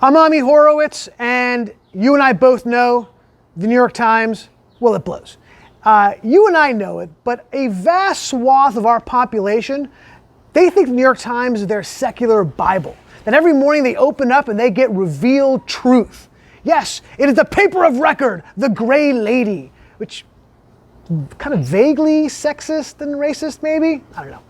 I'm Ami Horowitz, and you and I both know the New York Times, well, it blows. You and I know it, but a vast swath of our population, they think the New York Times is their secular Bible. That every morning they open up and they get revealed truth. Yes, it is the paper of record, the Gray Lady, which kind of vaguely sexist and racist, maybe? I don't know.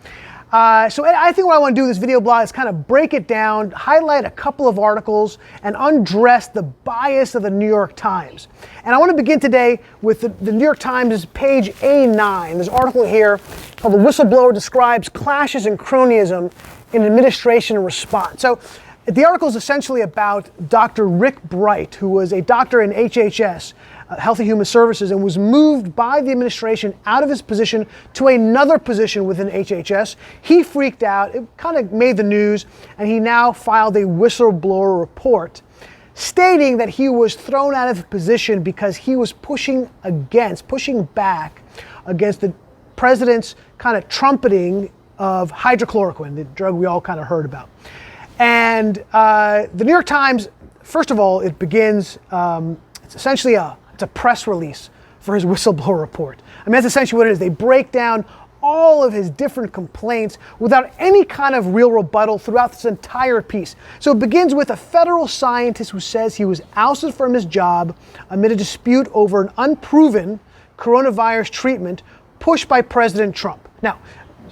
So I think what I want to do in this video blog is kind of break it down, highlight a couple of articles, and undress the bias of the New York Times. And I want to begin today with the New York Times page A9. There's an article here called "The Whistleblower Describes Clashes and Cronyism in Administration Response." So the article is essentially about Dr. Rick Bright, who was a doctor in HHS, Health and Human Services, and was moved by the administration out of his position to another position within HHS. He freaked out, it kind of made the news, and he now filed a whistleblower report stating that he was thrown out of his position because he was pushing back against the president's kind of trumpeting of hydrochloroquine, the drug we all kind of heard about. And the New York Times, first of all, it begins, it's essentially a press release for his whistleblower report. I mean, that's essentially what it is. They break down all of his different complaints without any kind of real rebuttal throughout this entire piece. So it begins with a federal scientist who says he was ousted from his job amid a dispute over an unproven coronavirus treatment pushed by President Trump. Now,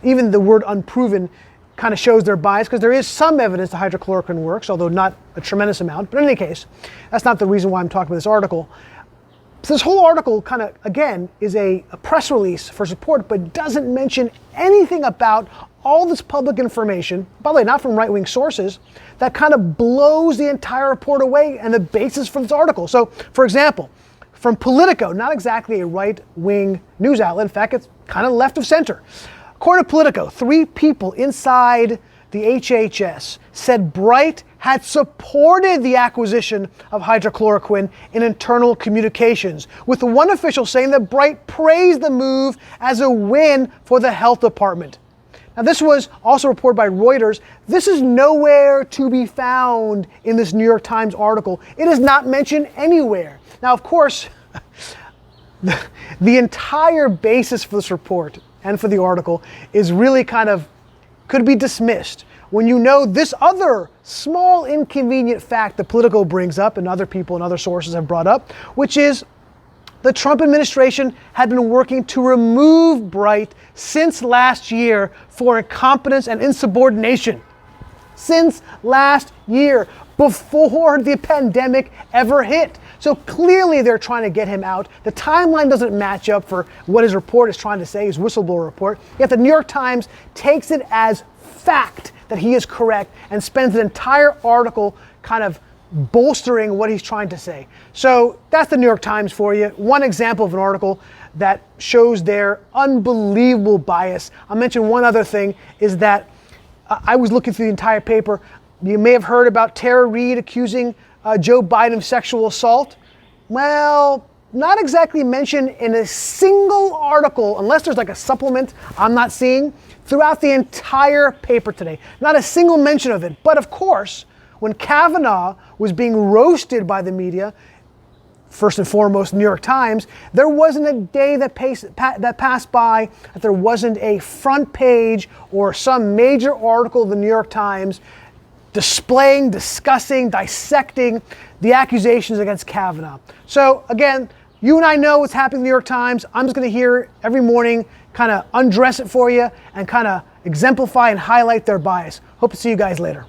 even the word unproven kind of shows their bias, because there is some evidence that hydrochloroquine works, although not a tremendous amount. But in any case, that's not the reason why I'm talking about this article. So this whole article kind of, again, is a press release for support, but doesn't mention anything about all this public information, by the way, not from right-wing sources, that kind of blows the entire report away and the basis for this article. So, for example, from Politico, not exactly a right-wing news outlet, in fact, it's kind of left of center. According to Politico, 3 people inside the HHS said Bright had supported the acquisition of hydrochloroquine in internal communications, with one official saying that Bright praised the move as a win for the health department. Now, this was also reported by Reuters. This is nowhere to be found in this New York Times article. It is not mentioned anywhere. Now, of course, the entire basis for this report and for the article is really kind of could be dismissed when you know this other small inconvenient fact that Politico brings up and other people and other sources have brought up, which is the Trump administration had been working to remove Bright since last year for incompetence and insubordination. Since last year, before the pandemic ever hit. So clearly they're trying to get him out. The timeline doesn't match up for what his report is trying to say, his whistleblower report. Yet the New York Times takes it as fact that he is correct and spends an entire article kind of bolstering what he's trying to say. So that's the New York Times for you. One example of an article that shows their unbelievable bias. I'll mention one other thing, is that I was looking through the entire paper. You may have heard about Tara Reade accusing Joe Biden of sexual assault. Well, not exactly mentioned in a single article, unless there's like a supplement I'm not seeing, throughout the entire paper today. Not a single mention of it. But of course, when Kavanaugh was being roasted by the media, first and foremost New York Times, there wasn't a day that passed by that there wasn't a front page or some major article of the New York Times displaying, discussing, dissecting the accusations against Kavanaugh. So again, you and I know what's happening in the New York Times. I'm just going to hear every morning, kind of undress it for you and kind of exemplify and highlight their bias. Hope to see you guys later.